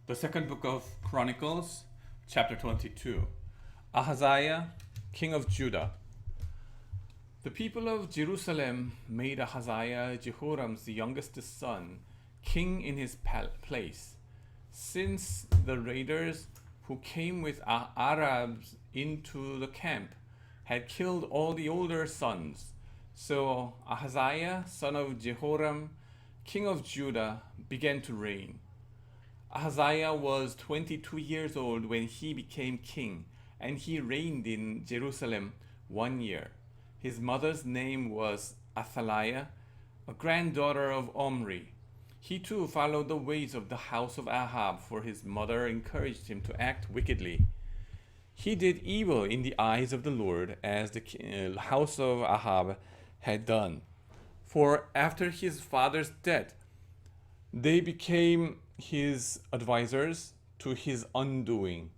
The second book of Chronicles, chapter 22. Ahaziah, king of Judah. The people of Jerusalem made Ahaziah, Jehoram's youngest son, king in his place, since the raiders who came with Arabs into the camp had killed all the older sons. So Ahaziah, son of Jehoram, king of Judah, began to reign. Ahaziah was 22 years old when he became king, and he reigned in Jerusalem 1 year. His mother's name was Athaliah, a granddaughter of Omri. He too followed the ways of the house of Ahab, for his mother encouraged him to act wickedly. He did evil in the eyes of the Lord, as the house of Ahab had done. For after his father's death, they became his advisors to his undoing.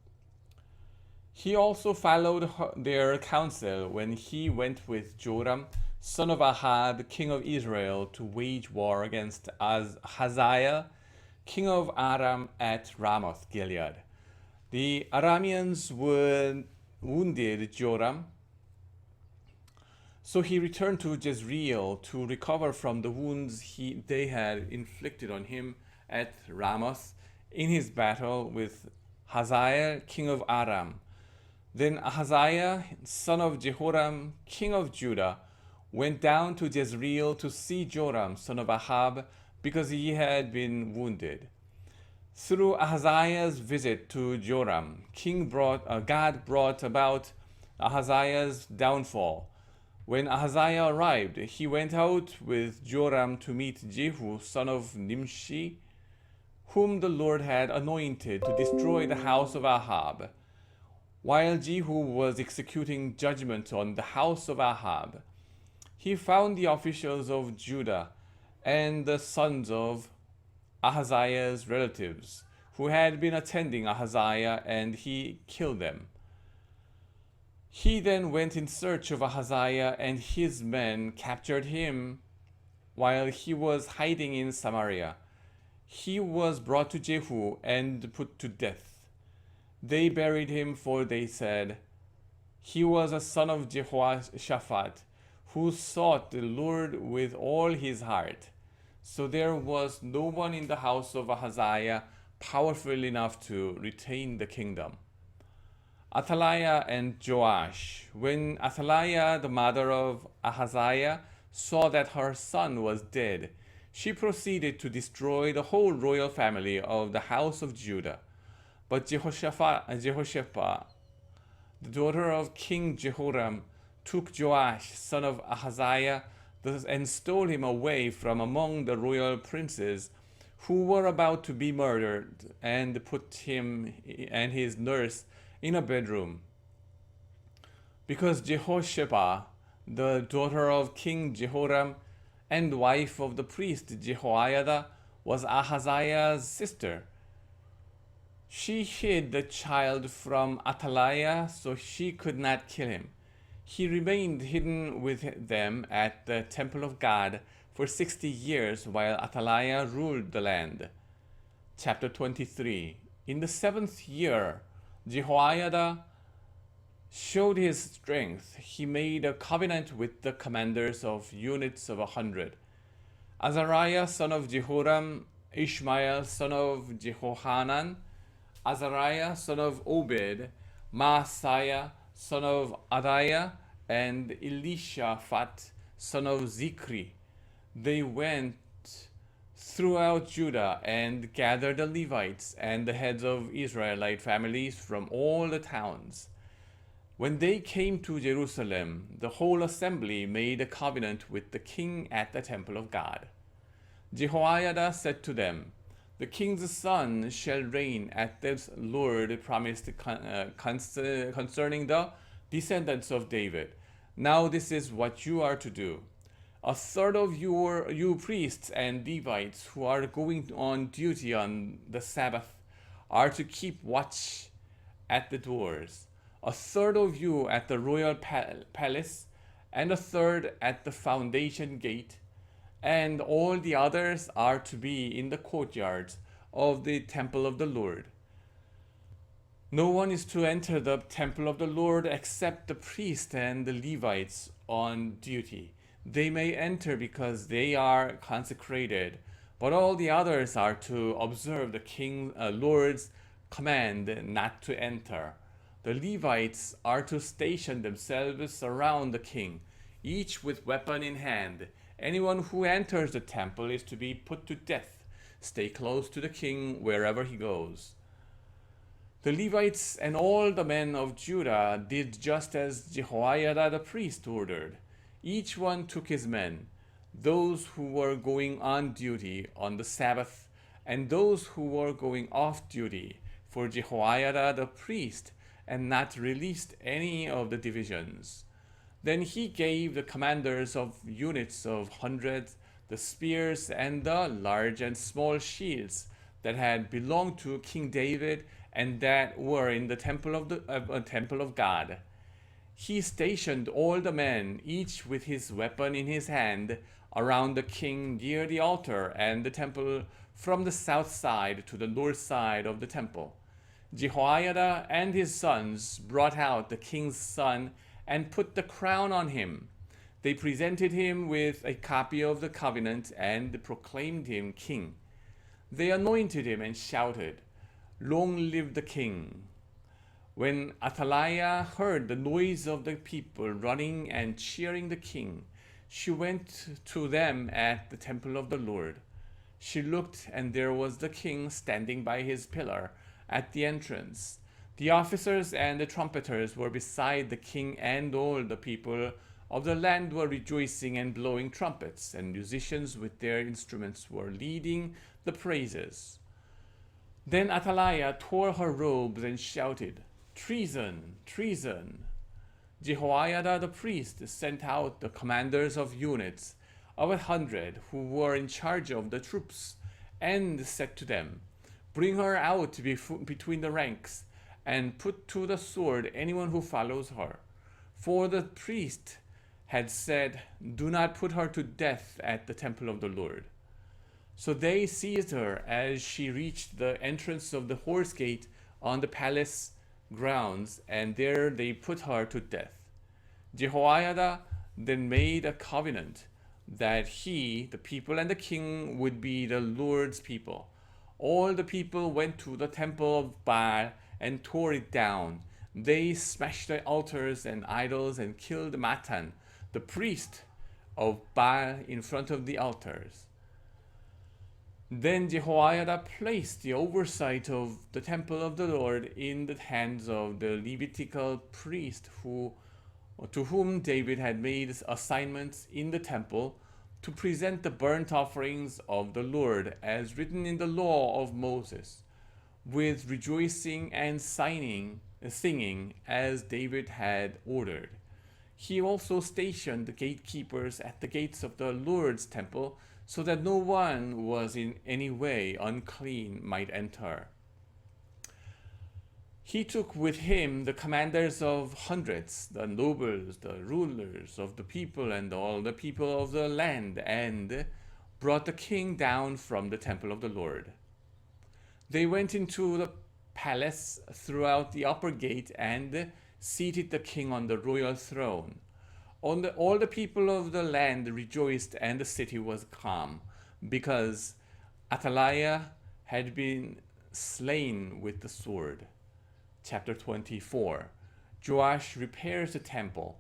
He also followed their counsel when he went with Joram, son of Ahab, king of Israel, to wage war against Hazael, king of Aram, at Ramoth Gilead. The Arameans wounded Joram, so he returned to Jezreel to recover from the wounds they had inflicted on him at Ramoth in his battle with Hazael, king of Aram. Then Ahaziah, son of Jehoram, king of Judah, went down to Jezreel to see Joram, son of Ahab, because he had been wounded. Through Ahaziah's visit to Joram, God brought about Ahaziah's downfall. When Ahaziah arrived, he went out with Joram to meet Jehu, son of Nimshi, whom the Lord had anointed to destroy the house of Ahab. While Jehu was executing judgment on the house of Ahab, he found the officials of Judah and the sons of Ahaziah's relatives, who had been attending Ahaziah, and he killed them. He then went in search of Ahaziah, and his men captured him while he was hiding in Samaria. He was brought to Jehu and put to death. They buried him, for they said, he was a son of Jehoshaphat, who sought the Lord with all his heart. So there was no one in the house of Ahaziah powerful enough to retain the kingdom. Athaliah and Joash. When Athaliah, the mother of Ahaziah, saw that her son was dead, she proceeded to destroy the whole royal family of the house of Judah. But Jehoshaphat, the daughter of King Jehoram, took Joash, son of Ahaziah, and stole him away from among the royal princes who were about to be murdered, and put him and his nurse in a bedroom. Because Jehoshaphat, the daughter of King Jehoram and wife of the priest Jehoiadah, was Ahaziah's sister, she hid the child from Athaliah so she could not kill him. He remained hidden with them at the temple of God for 60 years while Athaliah ruled the land. Chapter 23. In the 7th year, Jehoiadah showed his strength. He made a covenant with the commanders of units of 100. Azariah, son of Jehoram, Ishmael, son of Jehohanan, Azariah, son of Obed, Maaseiah, son of Adaiah, and Elishaphat, son of Zikri. They went throughout Judah and gathered the Levites and the heads of Israelite families from all the towns. When they came to Jerusalem, the whole assembly made a covenant with the king at the temple of God. Jehoiadah said to them, the king's son shall reign as the Lord promised concerning the descendants of David. Now this is what you are to do. A third of you priests and Levites who are going on duty on the Sabbath are to keep watch at the doors. A third of you at the royal palace, and a third at the foundation gate, and all the others are to be in the courtyards of the temple of the Lord. No one is to enter the temple of the Lord except the priest and the Levites on duty. They may enter because they are consecrated, but all the others are to observe the Lord's command not to enter. The Levites are to station themselves around the king, each with weapon in hand. Anyone who enters the temple is to be put to death. Stay close to the king wherever he goes. The Levites and all the men of Judah did just as Jehoiadah the priest ordered. Each one took his men, those who were going on duty on the Sabbath, and those who were going off duty for Jehoiadah the priest, and not released any of the divisions. Then he gave the commanders of units of hundreds the spears and the large and small shields that had belonged to King David and that were in the temple of God. He stationed all the men, each with his weapon in his hand, around the king near the altar and the temple, from the south side to the north side of the temple. Jehoiadah and his sons brought out the king's son and put the crown on him. They presented him with a copy of the covenant and proclaimed him king. They anointed him and shouted, "Long live the king!" When Athaliah heard the noise of the people running and cheering the king, she went to them at the temple of the Lord. She looked, and there was the king standing by his pillar at the entrance. The officers and the trumpeters were beside the king, and all the people of the land were rejoicing and blowing trumpets, and musicians with their instruments were leading the praises. Then Athaliah tore her robes and shouted, "Treason! Treason!" Jehoiadah the priest sent out the commanders of units of 100 who were in charge of the troops, and said to them, "Bring her out between the ranks, and put to the sword anyone who follows her." For the priest had said, "Do not put her to death at the temple of the Lord." So they seized her as she reached the entrance of the horse gate on the palace grounds, and there they put her to death. Jehoiadah then made a covenant that he, the people, and the king would be the Lord's people. All the people went to the temple of Baal and tore it down. They smashed the altars and idols and killed Matan, the priest of Baal, in front of the altars. Then Jehoiadah placed the oversight of the temple of the Lord in the hands of the Levitical priest to whom David had made assignments in the temple to present the burnt offerings of the Lord as written in the law of Moses, with rejoicing and singing as David had ordered. He also stationed the gatekeepers at the gates of the Lord's temple, so that no one who was in any way unclean might enter. He took with him the commanders of hundreds, the nobles, the rulers of the people, and all the people of the land, and brought the king down from the temple of the Lord. They went into the palace throughout the upper gate and seated the king on the royal throne. All the people of the land rejoiced, and the city was calm, because Athaliah had been slain with the sword. Chapter 24. Joash repairs the temple.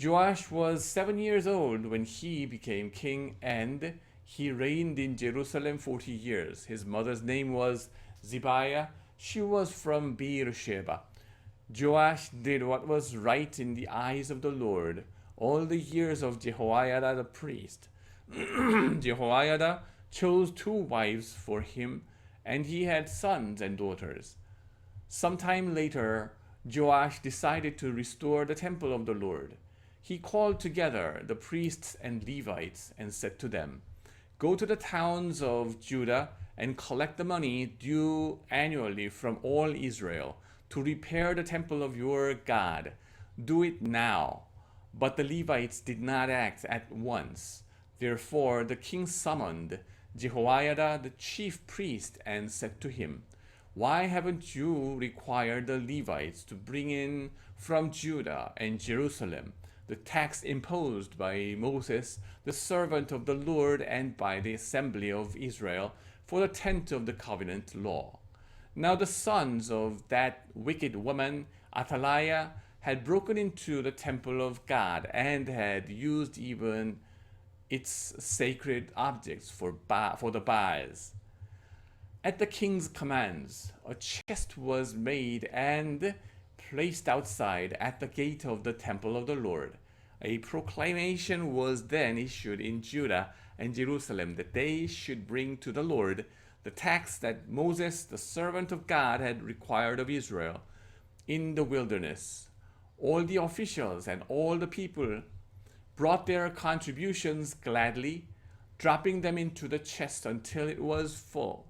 Joash was 7 years old when he became king, and he reigned in Jerusalem 40 years. His mother's name was Zibiah. She was from Beersheba. Joash did what was right in the eyes of the Lord all the years of Jehoiadah the priest. Jehoiadah chose 2 wives for him, and he had sons and daughters. Sometime later, Joash decided to restore the temple of the Lord. He called together the priests and Levites and said to them, "Go to the towns of Judah and collect the money due annually from all Israel to repair the temple of your God. Do it now." But the Levites did not act at once. Therefore the king summoned Jehoiada the chief priest and said to him, "Why haven't you required the Levites to bring in from Judah and Jerusalem the tax imposed by Moses, the servant of the Lord, and by the assembly of Israel for the tent of the covenant law?" Now the sons of that wicked woman, Athaliah, had broken into the temple of God and had used even its sacred objects for the Baals. At the king's commands, a chest was made and placed outside at the gate of the temple of the Lord. A proclamation was then issued in Judah and Jerusalem that they should bring to the Lord the tax that Moses, the servant of God, had required of Israel in the wilderness. All the officials and all the people brought their contributions gladly, dropping them into the chest until it was full.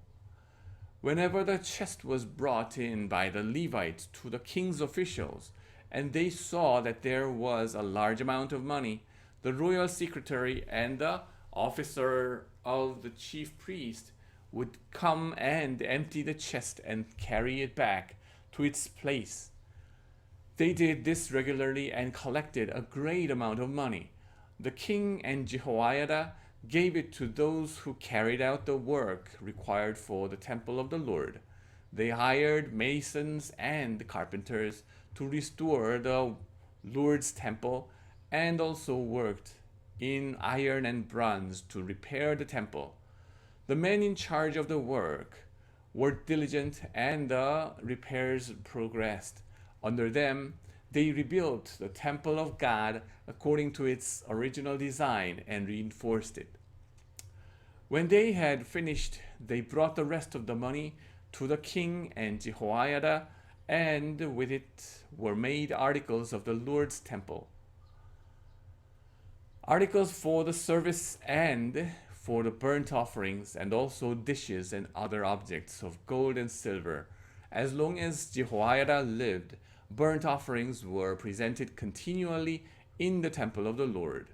Whenever the chest was brought in by the Levites to the king's officials, and they saw that there was a large amount of money, the royal secretary and the officer of the chief priest would come and empty the chest and carry it back to its place. They did this regularly and collected a great amount of money. The king and Jehoiada gave it to those who carried out the work required for the temple of the Lord. They hired masons and carpenters to restore the Lord's temple, and also worked in iron and bronze to repair the temple. The men in charge of the work were diligent, and the repairs progressed. Under them, they rebuilt the temple of God according to its original design and reinforced it. When they had finished, they brought the rest of the money to the king and Jehoiada, and with it were made articles of the Lord's temple, articles for the service and for the burnt offerings, and also dishes and other objects of gold and silver. As long as Jehoiada lived, burnt offerings were presented continually in the temple of the Lord.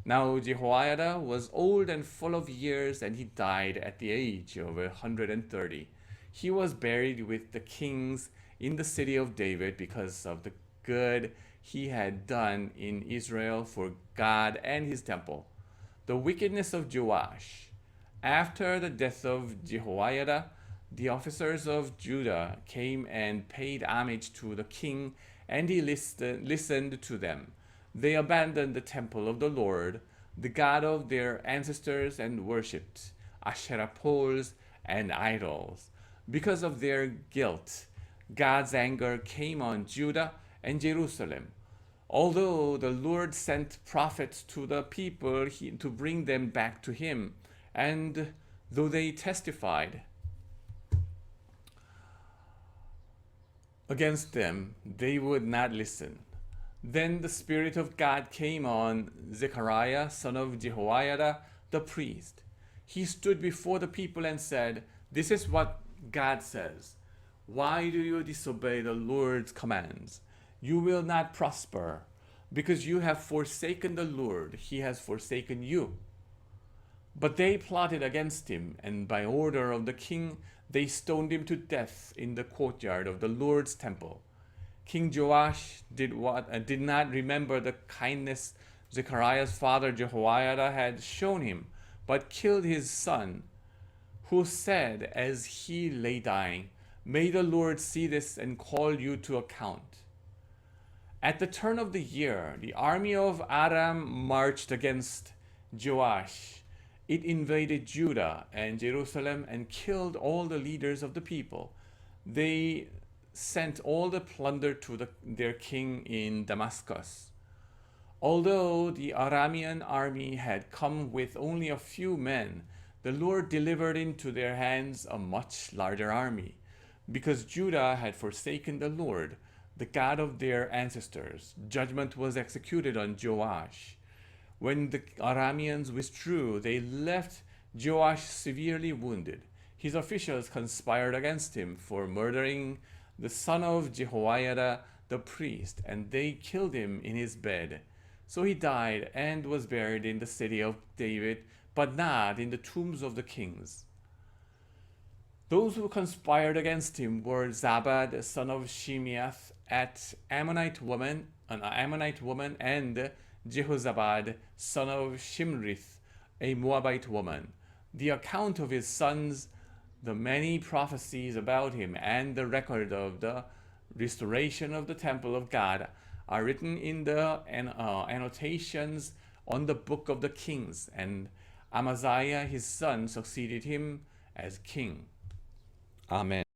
Now Jehoiada was old and full of years, and he died at the age of 130. He was buried with the kings in the city of David because of the good he had done in Israel for God and his temple. The wickedness of Joash. After the death of Jehoiada, the officers of Judah came and paid homage to the king, and he listened to them. They abandoned the temple of the Lord, the God of their ancestors, and worshipped Asherah poles and idols. Because of their guilt, God's anger came on Judah and Jerusalem. Although the Lord sent prophets to the people to bring them back to him, and though they testified against them, they would not listen. Then the Spirit of God came on Zechariah, son of Jehoiada, the priest. He stood before the people and said, "This is what God says. Why do you disobey the Lord's commands? You will not prosper. Because you have forsaken the Lord, he has forsaken you." But they plotted against him, and by order of the king, they stoned him to death in the courtyard of the Lord's temple. King Joash did not remember the kindness Zechariah's father Jehoiada had shown him, but killed his son, who said as he lay dying, "May the Lord see this and call you to account." At the turn of the year, the army of Aram marched against Joash. It invaded Judah and Jerusalem and killed all the leaders of the people. They sent all the plunder to their king in Damascus. Although the Aramean army had come with only a few men, the Lord delivered into their hands a much larger army, because Judah had forsaken the Lord, the God of their ancestors. Judgment was executed on Joash. When the Arameans withdrew, they left Joash severely wounded. His officials conspired against him for murdering the son of Jehoiada the priest, and they killed him in his bed. So he died and was buried in the city of David, but not in the tombs of the kings. Those who conspired against him were Zabad, son of Shimeath, an Ammonite woman, and Jehozabad, son of Shimrith, a Moabite woman. The account of his sons, the many prophecies about him, and the record of the restoration of the temple of God are written in the annotations on the book of the kings, and Amaziah his son succeeded him as king. Amen.